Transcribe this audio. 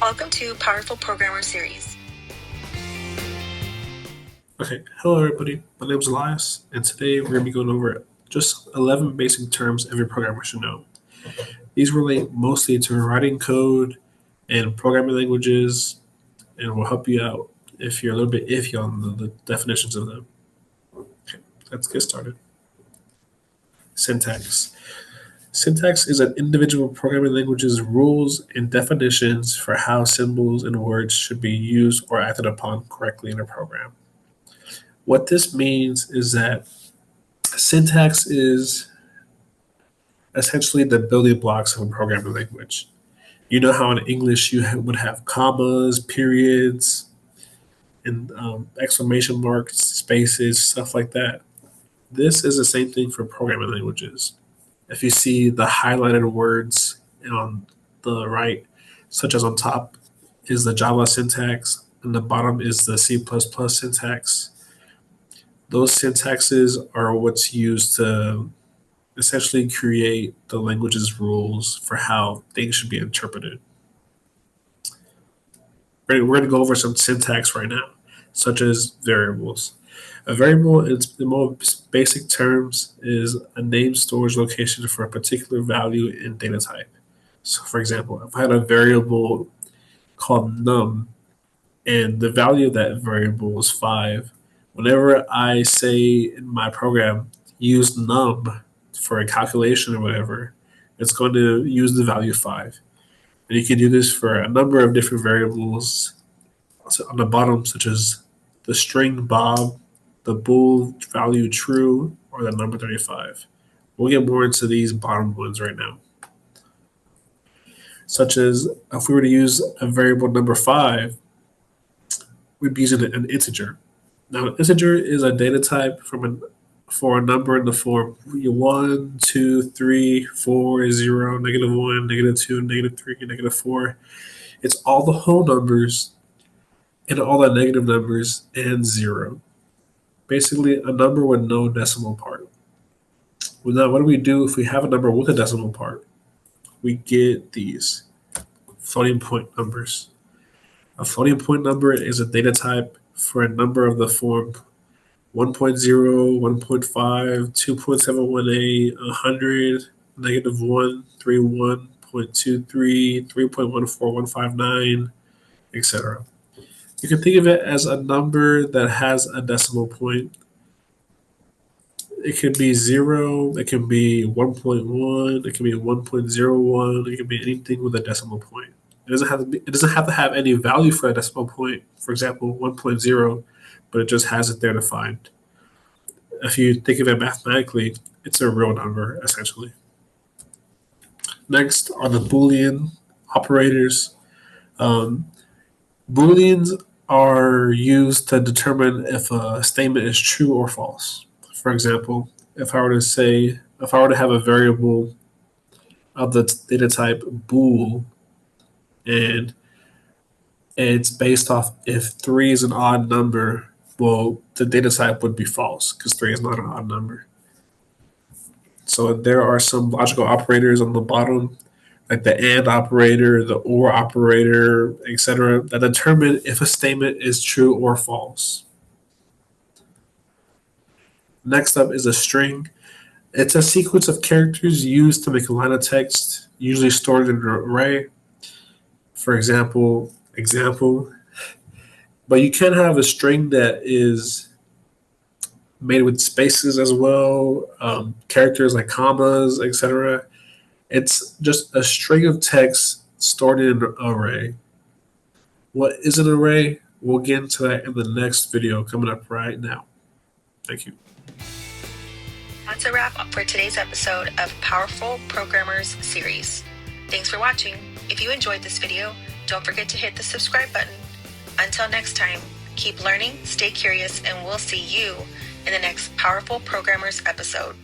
Welcome to Powerful Programmer Series. Okay, hello everybody. My name is Elias, and today we're going to be going over just 11 basic terms every programmer should know. These relate mostly to writing code and programming languages, and will help you out if you're a little bit iffy on the definitions of them. Okay, let's get started. Syntax. Syntax is an individual programming language's rules and definitions for how symbols and words should be used or acted upon correctly in a program. What this means is that syntax is essentially the building blocks of a programming language. You know how in English you would have commas, periods, and exclamation marks, spaces, stuff like that. This is the same thing for programming languages. If you see the highlighted words on the right, such as on top is the Java syntax, and the bottom is the C++ syntax. Those syntaxes are what's used to essentially create the language's rules for how things should be interpreted. We're going to go over some syntax right now, such as variables. A variable, in the most basic terms, is a name storage location for a particular value in data type. So, for example, if I had a variable called num, and the value of that variable is 5, whenever I say in my program, use num for a calculation or whatever, it's going to use the value 5. And you can do this for a number of different variables on the bottom, such as the string Bob, the bool value true, or the number 35. We'll get more into these bottom ones right now. Such as if we were to use a variable number 5, we'd be using an integer. Now, an integer is a data type for a number in the form 1, 2, 3, 4, 0, -1, -2, -3, -4. It's all the whole numbers and all the negative numbers and 0. Basically, a number with no decimal part. Well, now, what do we do if we have a number with a decimal part? We get these floating point numbers. A floating point number is a data type for a number of the form 1.0, 1.5, 2.718, 100, -1, 31.23, 3.14, 159, etc. You can think of it as a number that has a decimal point. It can be 0, it can be 1.1, it can be 1.01, it can be anything with a decimal point. It doesn't have to have any value for a decimal point. For example, 1.0, but it just has it there to find. If you think of it mathematically, it's a real number, essentially. Next are the Boolean operators. Booleans are used to determine if a statement is true or false. For example, if I were to have a variable of the data type bool, and it's based off if 3 is an odd number, well, the data type would be false because 3 is not an odd number. So there are some logical operators on the bottom, like the and operator, the or operator, etc., that determine if a statement is true or false. Next up is a string. It's a sequence of characters used to make a line of text, usually stored in an array. For example, but you can have a string that is made with spaces as well, characters like commas, etc. It's just a string of text stored in an array. What is an array? We'll get into that in the next video coming up right now. Thank you. That's a wrap up for today's episode of Powerful Programmers Series. Thanks for watching. If you enjoyed this video, don't forget to hit the subscribe button. Until next time, keep learning, stay curious, and we'll see you in the next Powerful Programmers episode.